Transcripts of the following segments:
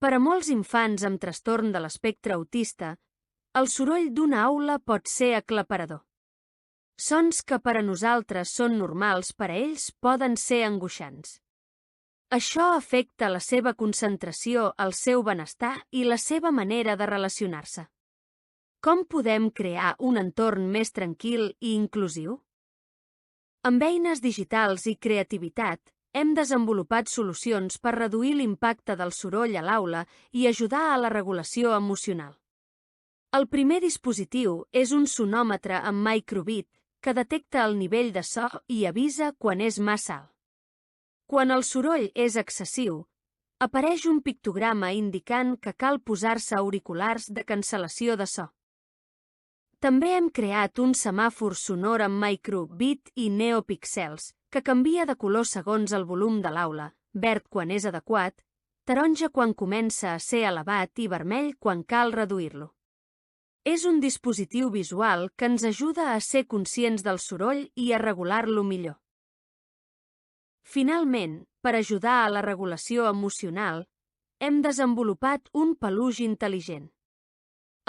Per a molts infants amb trastorn de l'espectre autista, el soroll d'una aula pot ser aclaparador. Sons que per a nosaltres són normals, per a ells poden ser angoixants. Això afecta la seva concentració, el seu benestar i la seva manera de relacionar-se. Com podem crear un entorn més tranquil i inclusiu? Amb eines digitals i creativitat, hem desenvolupat solucions per reduir l'impacte del soroll a l'aula i ajudar a la regulació emocional. El primer dispositiu és un sonòmetre amb microbit que detecta el nivell de so i avisa quan és massa alt. Quan el soroll és excessiu, apareix un pictograma indicant que cal posar-se auriculars de cancel·lació de so. També hem creat un semàfor sonor amb microbit i neopíxels que canvia de color segons el volum de l'aula, verd quan és adequat, taronja quan comença a ser elevat i vermell quan cal reduir-lo. És un dispositiu visual que ens ajuda a ser conscients del soroll i a regular-lo millor. Finalment, per ajudar a la regulació emocional, hem desenvolupat un peluix intel·ligent.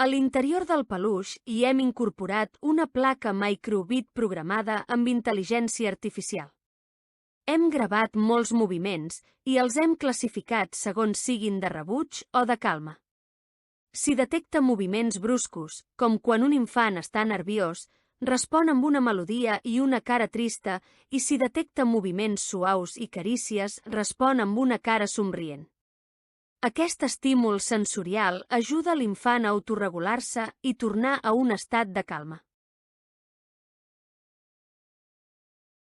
A l'interior del peluix hi hem incorporat una placa microbit programada amb intel·ligència artificial. Hem gravat molts moviments i els hem classificat segons siguin de rebuig o de calma. Si detecta moviments bruscos, com quan un infant està nerviós, respon amb una melodia i una cara trista, i si detecta moviments suaus i carícies, respon amb una cara somrient. Aquest estímul sensorial ajuda l'infant a autorregular-se i tornar a un estat de calma.